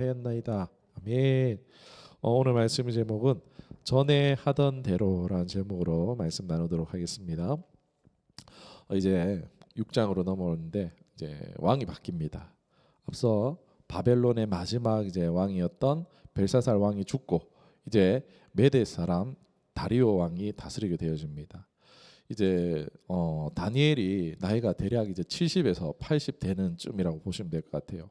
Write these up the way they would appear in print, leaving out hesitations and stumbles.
하였나이다. 아멘. 오늘 말씀의 제목은 전에 하던 대로라는 제목으로 말씀 나누도록 하겠습니다. 이제 6장으로 넘어오는데 이제 왕이 바뀝니다. 앞서 바벨론의 마지막 이제 왕이었던 벨사살 왕이 죽고 이제 메대 사람 다리오 왕이 다스리게 되어집니다. 이제 다니엘이 나이가 대략 이제 70에서 80 되는 쯤이라고 보시면 될 것 같아요.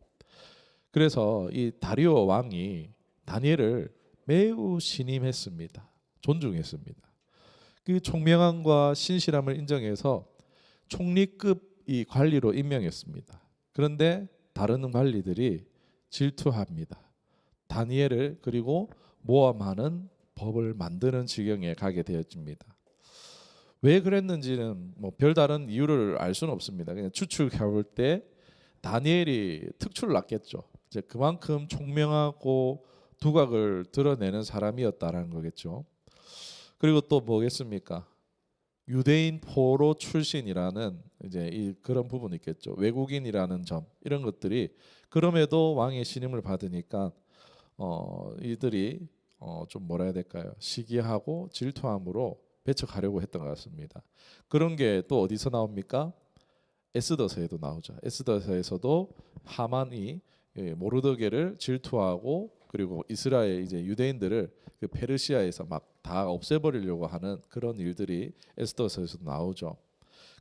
그래서 이 다리오 왕이 다니엘을 매우 신임했습니다. 존중했습니다. 그 총명함과 신실함을 인정해서 총리급 이 관리로 임명했습니다. 그런데 다른 관리들이 질투합니다. 다니엘을 그리고 모함하는 법을 만드는 지경에 가게 되었습니다. 왜 그랬는지는 뭐 별다른 이유를 알 수는 없습니다. 그냥 추측해 볼 때 다니엘이 특출을 났겠죠. 이제 그만큼 총명하고 두각을 드러내는 사람이었다라는 거겠죠. 그리고 또 뭐겠습니까? 유대인 포로 출신이라는 이제 그런 부분이 있겠죠. 외국인이라는 점 이런 것들이 그럼에도 왕의 신임을 받으니까 이들이 좀 뭐라 해야 될까요? 시기하고 질투함으로 배척하려고 했던 것 같습니다. 그런 게 또 어디서 나옵니까? 에스더서에도 나오죠. 에스더서에서도 하만이 모르드게를 질투하고 그리고 이스라엘 이제 유대인들을 그 페르시아에서 막 다 없애버리려고 하는 그런 일들이 에스더서에서도 나오죠.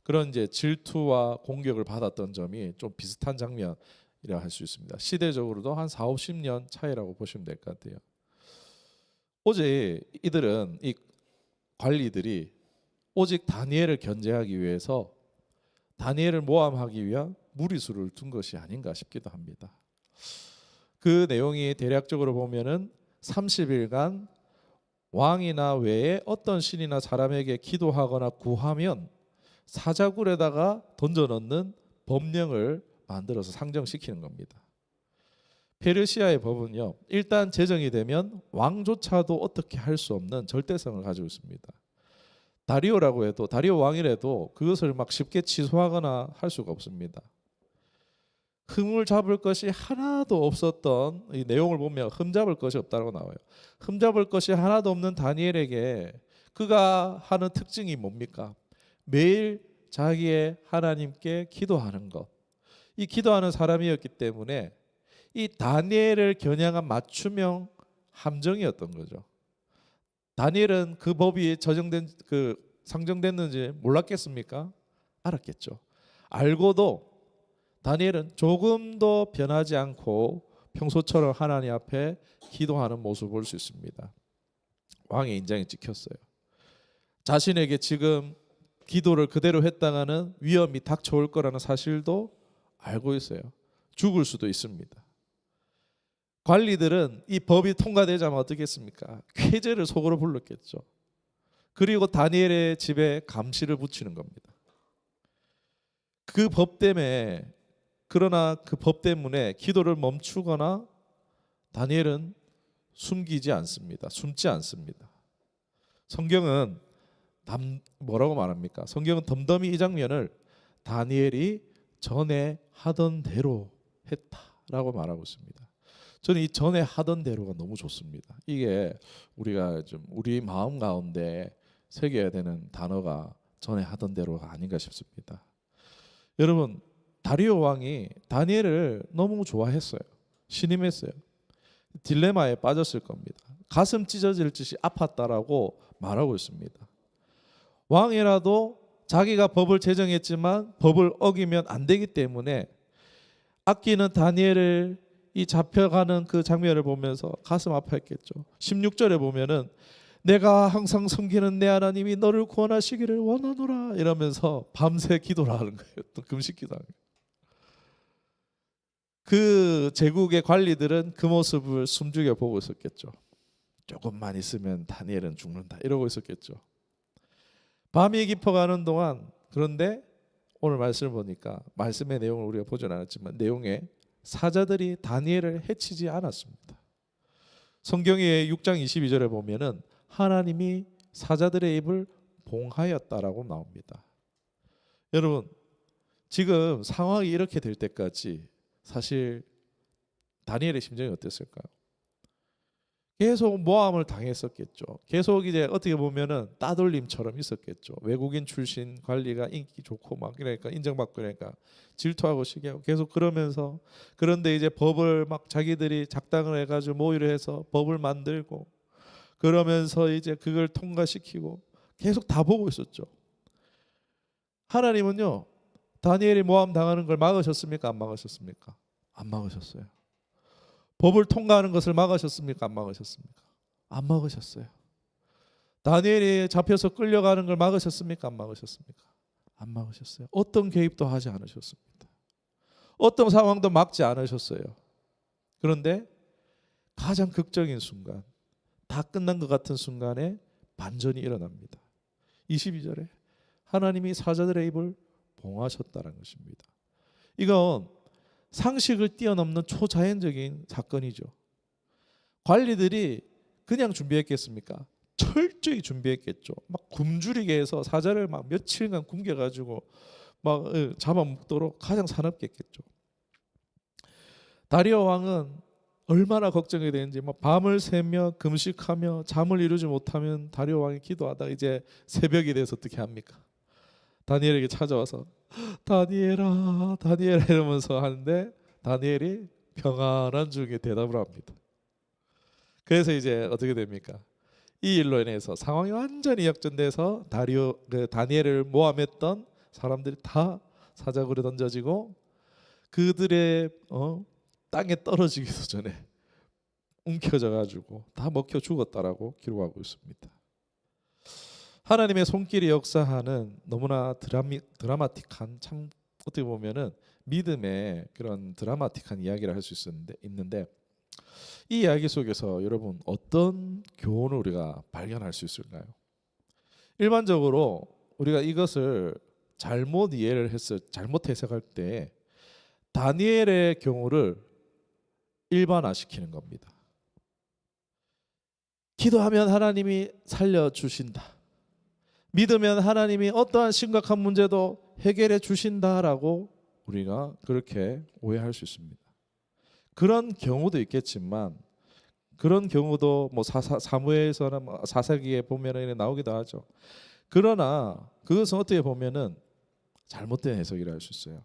그런 이제 질투와 공격을 받았던 점이 좀 비슷한 장면이라 할 수 있습니다. 시대적으로도 한 4, 50년 차이라고 보시면 될 것 같아요. 오직 이들은 이 관리들이 오직 다니엘을 견제하기 위해서 다니엘을 모함하기 위한 무리수를 둔 것이 아닌가 싶기도 합니다. 그 내용이 대략적으로 보면은 30일간 왕이나 외에 어떤 신이나 사람에게 기도하거나 구하면 사자굴에다가 던져넣는 법령을 만들어서 상정시키는 겁니다. 페르시아의 법은요, 일단 제정이 되면 왕조차도 어떻게 할 수 없는 절대성을 가지고 있습니다. 다리오라고 해도 다리오 왕이라도 그것을 막 쉽게 취소하거나 할 수가 없습니다. 흠을 잡을 것이 하나도 없었던 이 내용을 보면 흠잡을 것이 없다고 나와요. 흠잡을 것이 하나도 없는 다니엘에게 그가 하는 특징이 뭡니까? 매일 자기의 하나님께 기도하는 것. 이 기도하는 사람이었기 때문에 이 다니엘을 겨냥한 맞춤형 함정이었던 거죠. 다니엘은 그 법이 상정됐는지 몰랐겠습니까? 알았겠죠. 알고도 다니엘은 조금도 변하지 않고 평소처럼 하나님 앞에 기도하는 모습을 볼 수 있습니다. 왕의 인장이 찍혔어요. 자신에게 지금 기도를 그대로 했다가는 위험이 닥쳐올 거라는 사실도 알고 있어요. 죽을 수도 있습니다. 관리들은 이 법이 통과되자마자 어떻게 했습니까? 쾌제를 속으로 불렀겠죠. 그리고 다니엘의 집에 감시를 붙이는 겁니다. 그러나 그 법 때문에 기도를 멈추거나 다니엘은 숨지 않습니다. 성경은 뭐라고 말합니까? 성경은 덤덤히 이 장면을 다니엘이 전에 하던 대로 했다라고 말하고 있습니다. 저는 이 전에 하던 대로가 너무 좋습니다. 이게 우리가 좀 우리 마음 가운데 새겨야 되는 단어가 전에 하던 대로가 아닌가 싶습니다. 여러분, 다리오 왕이 다니엘을 너무 좋아했어요. 신임했어요. 딜레마에 빠졌을 겁니다. 가슴 찢어질 듯이 아팠다라고 말하고 있습니다. 왕이라도 자기가 법을 제정했지만 법을 어기면 안 되기 때문에 아끼는 다니엘을 이 잡혀가는 그 장면을 보면서 가슴 아파했겠죠. 16절에 보면은 내가 항상 섬기는 내 하나님이 너를 구원하시기를 원하노라 이러면서 밤새 기도를 하는 거예요. 또 금식 기도하는 거예요. 그 제국의 관리들은 그 모습을 숨죽여 보고 있었겠죠. 조금만 있으면 다니엘은 죽는다 이러고 있었겠죠. 밤이 깊어가는 동안 그런데 오늘 말씀을 보니까 말씀의 내용을 우리가 보진 않았지만 내용에 사자들이 다니엘을 해치지 않았습니다. 성경의 6장 22절에 보면은 하나님이 사자들의 입을 봉하였다라고 나옵니다. 여러분, 지금 상황이 이렇게 될 때까지 사실 다니엘의 심정이 어땠을까요? 계속 모함을 당했었겠죠. 계속 이제 어떻게 보면은 따돌림처럼 있었겠죠. 외국인 출신 관리가 인기 좋고 막 그러니까 인정받고 그러니까 질투하고 시기하고 계속 그러면서, 그런데 이제 법을 막 자기들이 작당을 해가지고 모의를 해서 법을 만들고 그러면서 이제 그걸 통과시키고 계속 다 보고 있었죠. 하나님은요, 다니엘이 모함 당하는 걸 막으셨습니까? 안 막으셨습니까? 안 막으셨어요. 법을 통과하는 것을 막으셨습니까? 안 막으셨습니까? 안 막으셨어요. 다니엘이 잡혀서 끌려가는 걸 막으셨습니까? 안 막으셨습니까? 안 막으셨어요. 어떤 개입도 하지 않으셨습니다. 어떤 상황도 막지 않으셨어요. 그런데 가장 극적인 순간, 다 끝난 것 같은 순간에 반전이 일어납니다. 22절에 하나님이 사자들의 입을 봉하셨다는 것입니다. 이건 상식을 뛰어넘는 초자연적인 사건이죠. 관리들이 그냥 준비했겠습니까? 철저히 준비했겠죠. 막 굶주리게 해서 사자를 막 며칠간 굶겨가지고 막 잡아먹도록 가장 사납게 했겠죠. 다리오 왕은 얼마나 걱정이 되는지 막 밤을 새며 금식하며 잠을 이루지 못하면 다리오 왕이 기도하다 이제 새벽이 돼서 어떻게 합니까? 다니엘에게 찾아와서 다니엘아 다니엘아 이러면서 하는데 다니엘이 평안한 중에 대답을 합니다. 그래서 이제 어떻게 됩니까? 이 일로 인해서 상황이 완전히 역전돼서 다니엘을 모함했던 사람들이 다 사자굴에 던져지고 그들의 땅에 떨어지기도 전에 움켜져 가지고 다 먹혀 죽었다라고 기록하고 있습니다. 하나님의 손길이 역사하는 너무나 드라마틱한, 참 어떻게 보면은 믿음의 그런 드라마틱한 이야기를 할 수 있는데 이 이야기 속에서 여러분 어떤 교훈을 우리가 발견할 수 있을까요? 일반적으로 우리가 이것을 잘못 해석할 때 다니엘의 경우를 일반화시키는 겁니다. 기도하면 하나님이 살려주신다. 믿으면 하나님이 어떠한 심각한 문제도 해결해 주신다라고 우리가 그렇게 오해할 수 있습니다. 그런 경우도 있겠지만 그런 경우도 뭐 사무엘서나 사사기에 보면은 나오기도 하죠. 그러나 그것은 어떻게 보면은 잘못된 해석이라 할 수 있어요.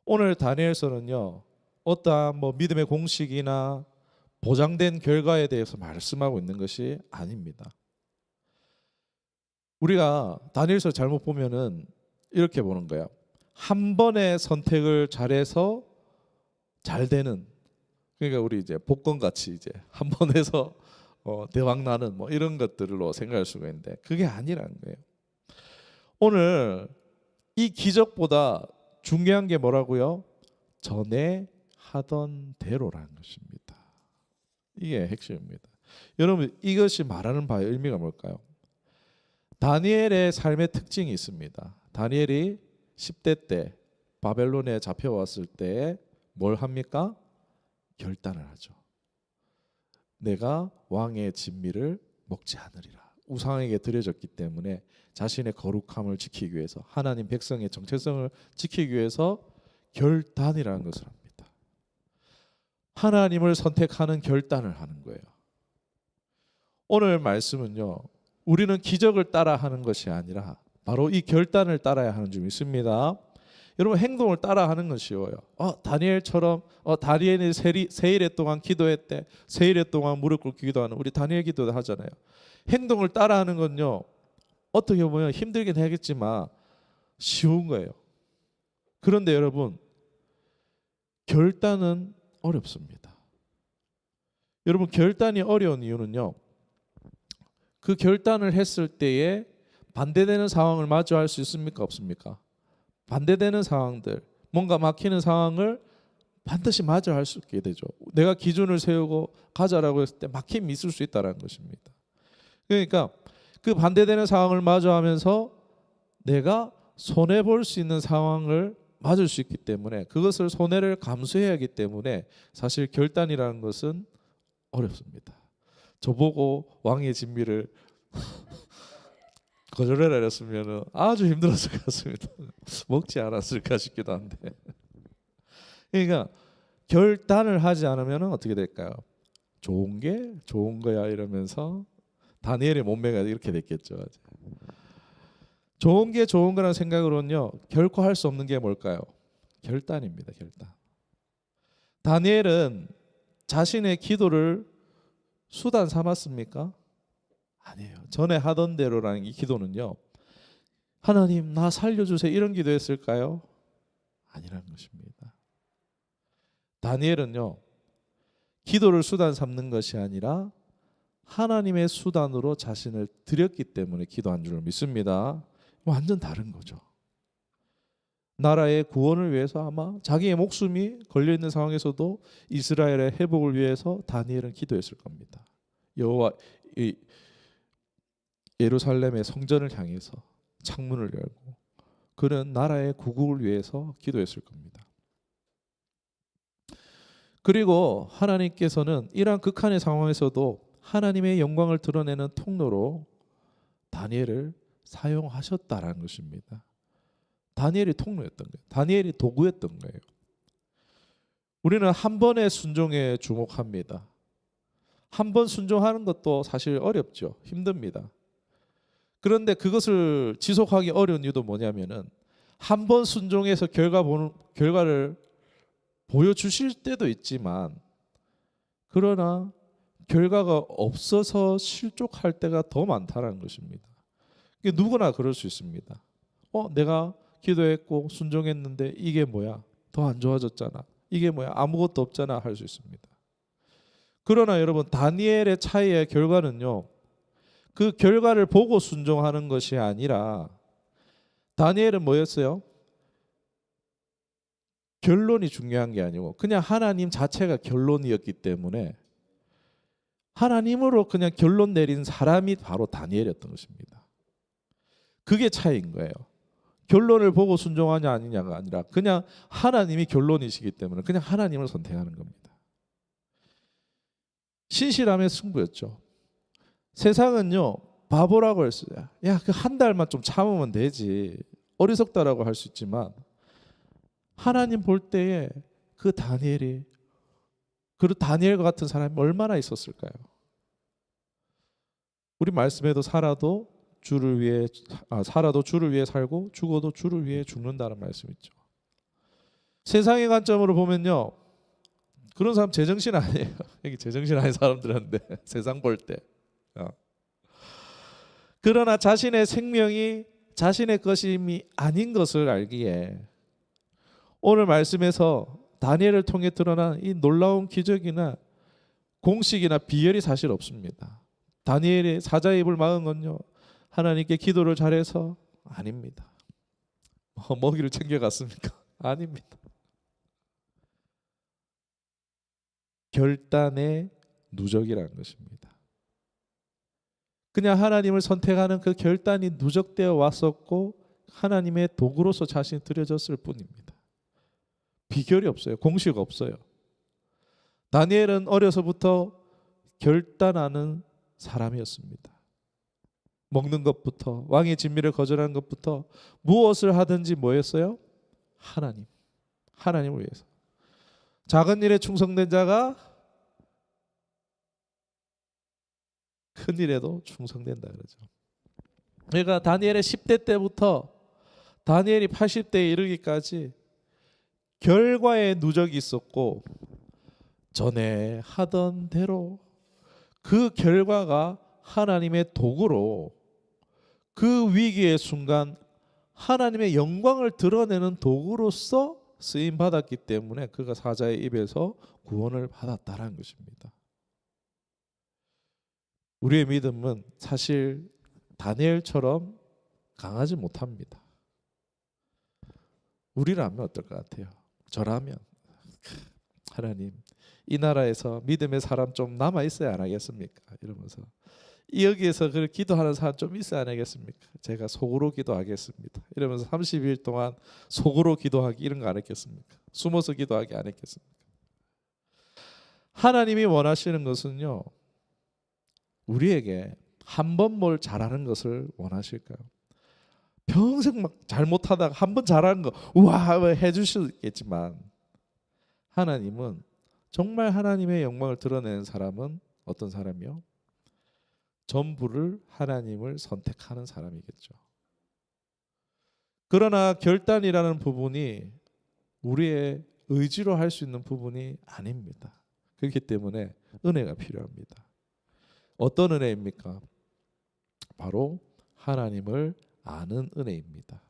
오늘 다니엘서는요, 어떠한 뭐 믿음의 공식이나 보장된 결과에 대해서 말씀하고 있는 것이 아닙니다. 우리가 다니엘서 잘못 보면은 이렇게 보는 거야. 한 번의 선택을 잘해서 잘 되는, 그러니까 우리 이제 복권 같이 이제 한 번 해서 대박 나는 뭐 이런 것들로 생각할 수가 있는데 그게 아니라는 거예요. 오늘 이 기적보다 중요한 게 뭐라고요? 전에 하던 대로라는 것입니다. 이게 핵심입니다. 여러분 이것이 말하는 바의 의미가 뭘까요? 다니엘의 삶의 특징이 있습니다. 다니엘이 10대 때 바벨론에 잡혀왔을 때 뭘 합니까? 결단을 하죠. 내가 왕의 진미를 먹지 않으리라. 우상에게 드려졌기 때문에 자신의 거룩함을 지키기 위해서, 하나님 백성의 정체성을 지키기 위해서 결단이라는 것을 합니다. 하나님을 선택하는 결단을 하는 거예요. 오늘 말씀은요, 우리는 기적을 따라하는 것이 아니라 바로 이 결단을 따라야 하는 줄 믿습니다. 여러분 행동을 따라하는 건 쉬워요. 다니엘처럼 다니엘이 세일에 동안 기도했대. 세일에 동안 무릎 꿇고 기도하는 우리 다니엘 기도도 하잖아요. 행동을 따라하는 건요, 어떻게 보면 힘들긴 하겠지만 쉬운 거예요. 그런데 여러분 결단은 어렵습니다. 여러분 결단이 어려운 이유는요, 그 결단을 했을 때에 반대되는 상황을 마주할 수 있습니까? 없습니까? 반대되는 상황들, 뭔가 막히는 상황을 반드시 마주할 수 있게 되죠. 내가 기준을 세우고 가자라고 했을 때 막힘이 있을 수 있다는 것입니다. 그러니까 그 반대되는 상황을 마주하면서 내가 손해볼 수 있는 상황을 맞을 수 있기 때문에, 그것을 손해를 감수해야 하기 때문에 사실 결단이라는 것은 어렵습니다. 저보고 왕의 진미를 거절해라 이랬으면 아주 힘들었을 것 같습니다. 먹지 않았을까 싶기도 한데. 그러니까 결단을 하지 않으면 어떻게 될까요? 좋은 게 좋은 거야 이러면서 다니엘의 몸매가 이렇게 됐겠죠. 좋은 게 좋은 거라는 생각으로는요, 결코 할 수 없는 게 뭘까요? 결단입니다. 결단. 다니엘은 자신의 기도를 수단 삼았습니까? 아니에요. 전에 하던 대로라는 이 기도는요, 하나님 나 살려주세요 이런 기도했을까요? 아니라는 것입니다. 다니엘은요, 기도를 수단 삼는 것이 아니라 하나님의 수단으로 자신을 드렸기 때문에 기도한 줄 믿습니다. 완전 다른 거죠. 나라의 구원을 위해서 아마 자기의 목숨이 걸려있는 상황에서도 이스라엘의 회복을 위해서 다니엘은 기도했을 겁니다. 여호와 예루살렘의 성전을 향해서 창문을 열고 그는 나라의 구국을 위해서 기도했을 겁니다. 그리고 하나님께서는 이러한 극한의 상황에서도 하나님의 영광을 드러내는 통로로 다니엘을 사용하셨다라는 것입니다. 다니엘이 통로였던 거예요. 다니엘이 도구였던 거예요. 우리는 한 번의 순종에 주목합니다. 한 번 순종하는 것도 사실 어렵죠. 힘듭니다. 그런데 그것을 지속하기 어려운 이유도 뭐냐면은 한 번 순종해서 결과를 보여주실 때도 있지만 그러나 결과가 없어서 실족할 때가 더 많다는 것입니다. 누구나 그럴 수 있습니다. 내가 기도했고 순종했는데 이게 뭐야? 더 안 좋아졌잖아. 이게 뭐야? 아무것도 없잖아 할 수 있습니다. 그러나 여러분 다니엘의 차이의 결과는요, 그 결과를 보고 순종하는 것이 아니라 다니엘은 뭐였어요? 결론이 중요한 게 아니고 그냥 하나님 자체가 결론이었기 때문에 하나님으로 그냥 결론 내린 사람이 바로 다니엘이었던 것입니다. 그게 차이인 거예요. 결론을 보고 순종하냐 아니냐가 아니라 그냥 하나님이 결론이시기 때문에 그냥 하나님을 선택하는 겁니다. 신실함의 승부였죠. 세상은요 바보라고 했어요. 야, 그 한 달만 좀 참으면 되지. 어리석다라고 할 수 있지만 하나님 볼 때에 그 다니엘이 그 다니엘과 같은 사람이 얼마나 있었을까요? 우리 말씀에도 살아도 주를 위해 살고 죽어도 주를 위해 죽는다는 말씀 있죠. 세상의 관점으로 보면요, 그런 사람 제정신 아니에요. 여기 제정신 아닌 사람들한테 세상 볼 때. 그러나 자신의 생명이 자신의 것임이 아닌 것을 알기에 오늘 말씀에서 다니엘을 통해 드러난 이 놀라운 기적이나 공식이나 비결이 사실 없습니다. 다니엘이 사자의 입을 막은 건요, 하나님께 기도를 잘해서 아닙니다. 먹이를 챙겨갔습니까? 아닙니다. 결단의 누적이라는 것입니다. 그냥 하나님을 선택하는 그 결단이 누적되어 왔었고 하나님의 도구로서 자신이 드려졌을 뿐입니다. 비결이 없어요. 공식 없어요. 다니엘은 어려서부터 결단하는 사람이었습니다. 먹는 것부터 왕의 진미를 거절하는 것부터 무엇을 하든지 뭐였어요? 하나님을 위해서. 작은 일에 충성된 자가 큰 일에도 충성된다 그러죠. 그러니까 다니엘의 10대 때부터 다니엘이 80대에 이르기까지 결과의 누적이 있었고 전에 하던 대로 그 결과가 하나님의 도구로 그 위기의 순간 하나님의 영광을 드러내는 도구로서 쓰임 받았기 때문에 그가 사자의 입에서 구원을 받았다라는 것입니다. 우리의 믿음은 사실 다니엘처럼 강하지 못합니다. 우리라면 어떨 것 같아요? 저라면 하나님 이 나라에서 믿음의 사람 좀 남아 있어야 안 하겠습니까? 이러면서 여기에서 그 기도하는 사람 좀 있어야 안 하겠습니까? 제가 속으로 기도하겠습니다. 이러면서 30일 동안 속으로 기도하기 이런 거 안 했겠습니까? 숨어서 기도하기 안 했겠습니까? 하나님이 원하시는 것은요, 우리에게 한 번 뭘 잘하는 것을 원하실까요? 평생 막 잘못하다가 한 번 잘하는 거 우와 해줄 수 있겠지만 하나님은 정말 하나님의 영광을 드러내는 사람은 어떤 사람이요? 전부를 하나님을 선택하는 사람이겠죠. 그러나 결단이라는 부분이 우리의 의지로 할 수 있는 부분이 아닙니다. 그렇기 때문에 은혜가 필요합니다. 어떤 은혜입니까? 바로 하나님을 아는 은혜입니다.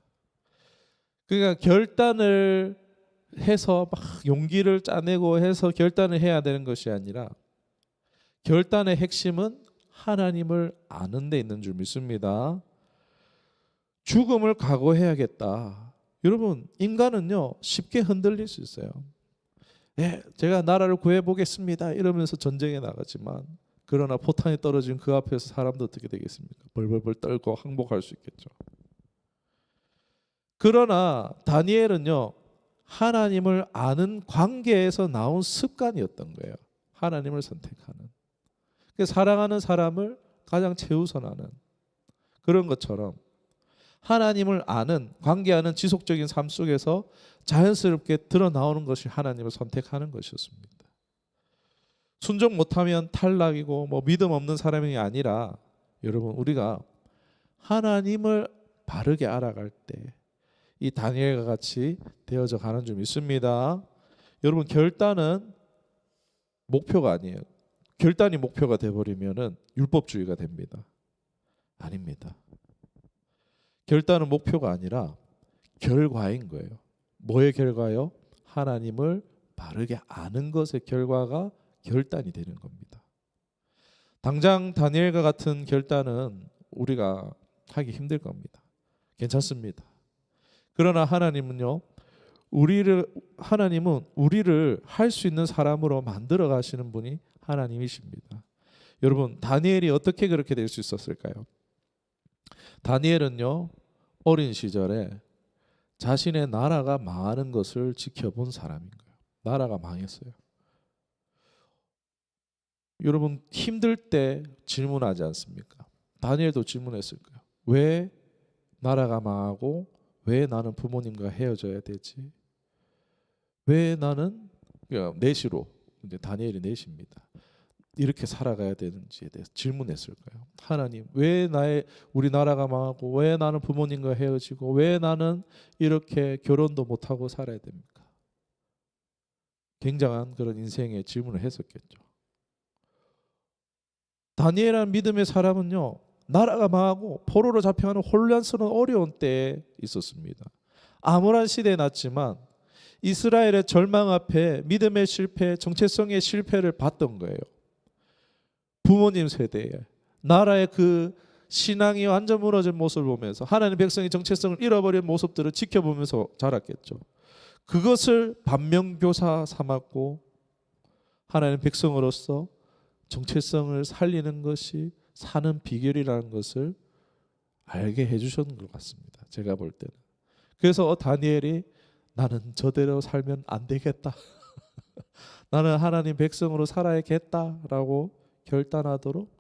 그러니까 결단을 해서 막 용기를 짜내고 해서 결단을 해야 되는 것이 아니라 결단의 핵심은 하나님을 아는 데 있는 줄 믿습니다. 죽음을 각오해야겠다. 여러분, 인간은요 쉽게 흔들릴 수 있어요. 예, 제가 나라를 구해보겠습니다 이러면서 전쟁에 나가지만, 그러나 포탄이 떨어진 그 앞에서 사람도 어떻게 되겠습니까? 벌벌벌 떨고 항복할 수 있겠죠. 그러나 다니엘은요 하나님을 아는 관계에서 나온 습관이었던 거예요. 하나님을 선택하는, 사랑하는 사람을 가장 최우선하는 그런 것처럼 하나님을 아는, 관계하는 지속적인 삶 속에서 자연스럽게 드러나오는 것이 하나님을 선택하는 것이었습니다. 순종 못하면 탈락이고 믿음 없는 사람이 아니라, 여러분, 우리가 하나님을 바르게 알아갈 때 이 다니엘과 같이 되어져 가는 줄 믿습니다. 여러분, 결단은 목표가 아니에요. 결단이 목표가 돼버리면은 율법주의가 됩니다. 아닙니다. 결단은 목표가 아니라 결과인 거예요. 뭐의 결과요? 하나님을 바르게 아는 것의 결과가 결단이 되는 겁니다. 당장 다니엘과 같은 결단은 우리가 하기 힘들 겁니다. 괜찮습니다. 그러나 하나님은 우리를 할 수 있는 사람으로 만들어 가시는 분이 하나님이십니다. 여러분, 다니엘이 어떻게 그렇게 될 수 있었을까요? 다니엘은요 어린 시절에 자신의 나라가 망하는 것을 지켜본 사람인 거예요. 나라가 망했어요. 여러분, 힘들 때 질문하지 않습니까? 다니엘도 질문했을 거예요. 왜 나라가 망하고 왜 나는 부모님과 헤어져야 되지? 왜 나는 내시로, 근데 다니엘이 내시입니다. 이렇게 살아가야 되는지에 대해서 질문했을 거예요. 하나님, 왜 우리 나라가 망하고 왜 나는 부모님과 헤어지고 왜 나는 이렇게 결혼도 못하고 살아야 됩니까? 굉장한 그런 인생의 질문을 했었겠죠. 다니엘이라는 믿음의 사람은요 나라가 망하고 포로로 잡혀가는 혼란스러운 어려운 때에 있었습니다. 암울한 시대에 났지만 이스라엘의 절망 앞에 믿음의 실패, 정체성의 실패를 봤던 거예요. 부모님 세대에 나라의 그 신앙이 완전 무너진 모습을 보면서 하나님 백성의 정체성을 잃어버린 모습들을 지켜보면서 자랐겠죠. 그것을 반면교사 삼았고 하나님 백성으로서 정체성을 살리는 것이 사는 비결이라는 것을 알게 해주셨는 것 같습니다. 제가 볼 때는. 그래서 다니엘이 나는 저대로 살면 안 되겠다. 나는 하나님 백성으로 살아야겠다라고 결단하도록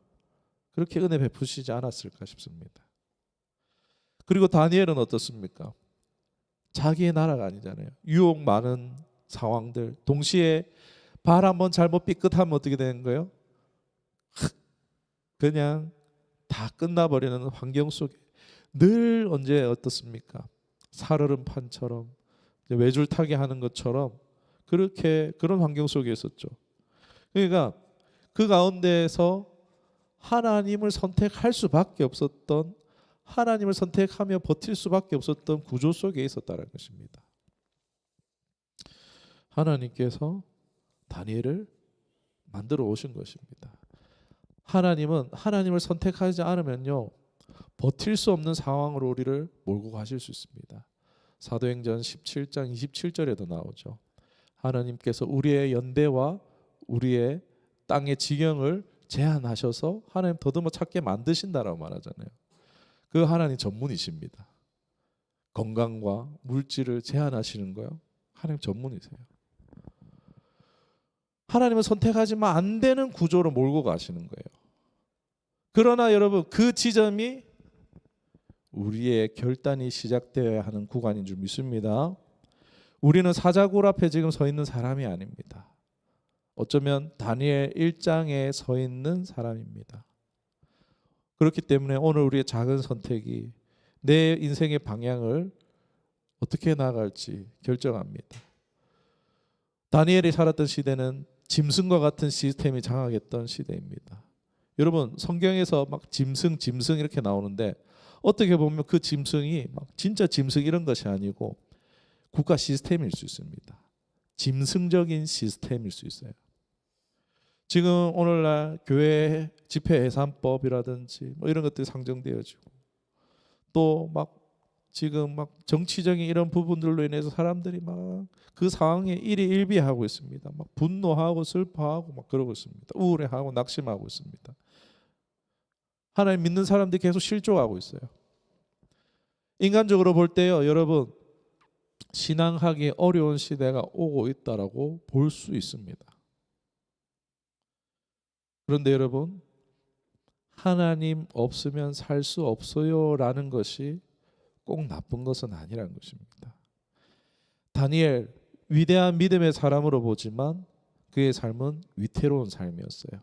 그렇게 은혜 베푸시지 않았을까 싶습니다. 그리고 다니엘은 어떻습니까? 자기의 나라가 아니잖아요. 유혹 많은 상황들, 동시에 발 한번 잘못 삐끗하면 어떻게 되는 거예요? 그냥 다 끝나버리는 환경 속에 늘 언제 어떻습니까? 살얼음판처럼 외줄타기 하는 것처럼 그렇게 그런 환경 속에 있었죠. 그러니까 그 가운데에서 하나님을 선택할 수밖에 없었던, 하나님을 선택하며 버틸 수밖에 없었던 구조 속에 있었다는 것입니다. 하나님께서 다니엘을 만들어 오신 것입니다. 하나님은 하나님을 선택하지 않으면요 버틸 수 없는 상황으로 우리를 몰고 가실 수 있습니다. 사도행전 17장 27절에도 나오죠. 하나님께서 우리의 연대와 우리의 땅의 지경을 제한하셔서 하나님 더듬어 찾게 만드신다라고 말하잖아요. 그 하나님 전문이십니다. 건강과 물질을 제한하시는 거요 하나님 전문이세요. 하나님은 선택하지만 안 되는 구조로 몰고 가시는 거예요. 그러나 여러분, 그 지점이 우리의 결단이 시작되어야 하는 구간인 줄 믿습니다. 우리는 사자굴 앞에 지금 서 있는 사람이 아닙니다. 어쩌면 다니엘 1장에 서 있는 사람입니다. 그렇기 때문에 오늘 우리의 작은 선택이 내 인생의 방향을 어떻게 나아갈지 결정합니다. 다니엘이 살았던 시대는 짐승과 같은 시스템이 장악했던 시대입니다. 여러분, 성경에서 막 짐승 이렇게 나오는데 어떻게 보면 그 짐승이 막 진짜 짐승 이런 것이 아니고 국가 시스템일 수 있습니다. 짐승적인 시스템일 수 있어요. 지금 오늘날 교회 집회예산법이라든지 뭐 이런 것들이 상정되어지고 또 막 지금 막 정치적인 이런 부분들로 인해서 사람들이 막 그 상황에 일희일비하고 있습니다. 막 분노하고 슬퍼하고 막 그러고 있습니다. 우울해하고 낙심하고 있습니다. 하나님 믿는 사람들이 계속 실족하고 있어요. 인간적으로 볼 때요, 여러분, 신앙하기 어려운 시대가 오고 있다라고 볼 수 있습니다. 그런데 여러분, 하나님 없으면 살 수 없어요라는 것이 꼭 나쁜 것은 아니라는 것입니다. 다니엘, 위대한 믿음의 사람으로 보지만 그의 삶은 위태로운 삶이었어요.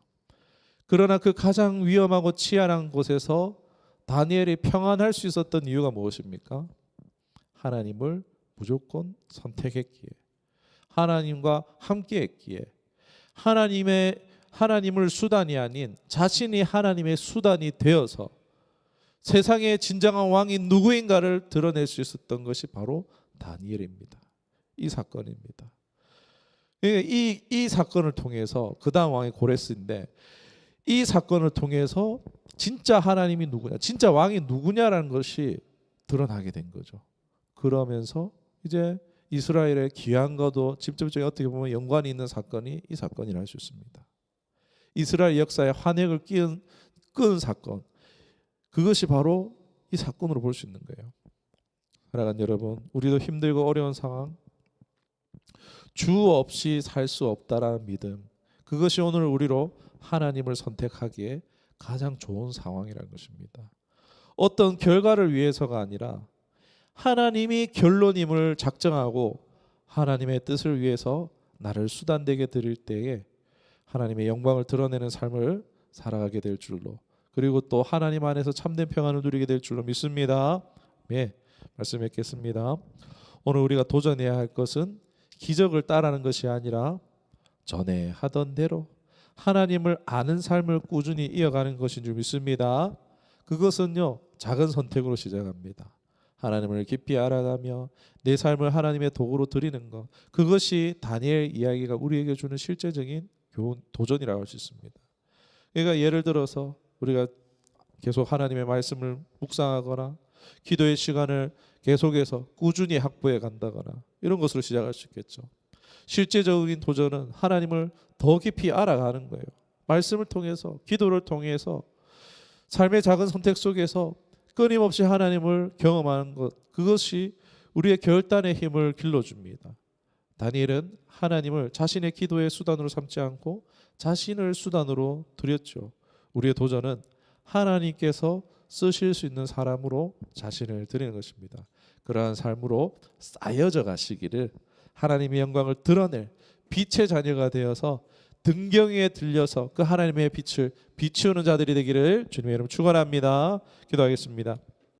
그러나 그 가장 위험하고 치열한 곳에서 다니엘이 평안할 수 있었던 이유가 무엇입니까? 하나님을 무조건 선택했기에, 하나님과 함께했기에, 하나님을 수단이 아닌 자신이 하나님의 수단이 되어서 세상의 진정한 왕이 누구인가를 드러낼 수 있었던 것이 바로 다니엘입니다. 이 사건입니다. 이 사건을 통해서 그 다음 왕이 고레스인데 이 사건을 통해서 진짜 하나님이 누구냐, 진짜 왕이 누구냐라는 것이 드러나게 된 거죠. 그러면서 이제 이스라엘의 귀환과도 직접적인 어떻게 보면 연관이 있는 사건이 이 사건이라 할 수 있습니다. 이스라엘 역사에 환혁을 끈 사건, 그것이 바로 이 사건으로 볼 수 있는 거예요. 사랑하는 여러분, 우리도 힘들고 어려운 상황, 주 없이 살 수 없다라는 믿음, 그것이 오늘 우리로 하나님을 선택하기에 가장 좋은 상황이라는 것입니다. 어떤 결과를 위해서가 아니라 하나님이 결론임을 작정하고 하나님의 뜻을 위해서 나를 수단되게 드릴 때에 하나님의 영광을 드러내는 삶을 살아가게 될 줄로, 그리고 또 하나님 안에서 참된 평안을 누리게 될 줄로 믿습니다. 네, 말씀 맺겠습니다. 오늘 우리가 도전해야 할 것은 기적을 따르는 것이 아니라 전에 하던 대로 하나님을 아는 삶을 꾸준히 이어가는 것인 줄 믿습니다. 그것은요, 작은 선택으로 시작합니다. 하나님을 깊이 알아가며 내 삶을 하나님의 도구로 드리는 것, 그것이 다니엘 이야기가 우리에게 주는 실제적인 교훈, 도전이라고 할 수 있습니다. 그러니까 예를 들어서 우리가 계속 하나님의 말씀을 묵상하거나 기도의 시간을 계속해서 꾸준히 확보해 간다거나 이런 것으로 시작할 수 있겠죠. 실제적인 도전은 하나님을 더 깊이 알아가는 거예요. 말씀을 통해서, 기도를 통해서, 삶의 작은 선택 속에서 끊임없이 하나님을 경험하는 것, 그것이 우리의 결단의 힘을 길러줍니다. 다니엘은 하나님을 자신의 기도의 수단으로 삼지 않고 자신을 수단으로 드렸죠. 우리의 도전은 하나님께서 쓰실 수 있는 사람으로 자신을 드리는 것입니다. 그러한 삶으로 쌓여져 가시기를, 하나님의 영광을 드러낼 빛의 자녀가 되어서 등경 위에 들려서 그 하나님의 빛을 비추는 자들이 되기를 주님의 이름으로 축원합니다. 기도하겠습니다.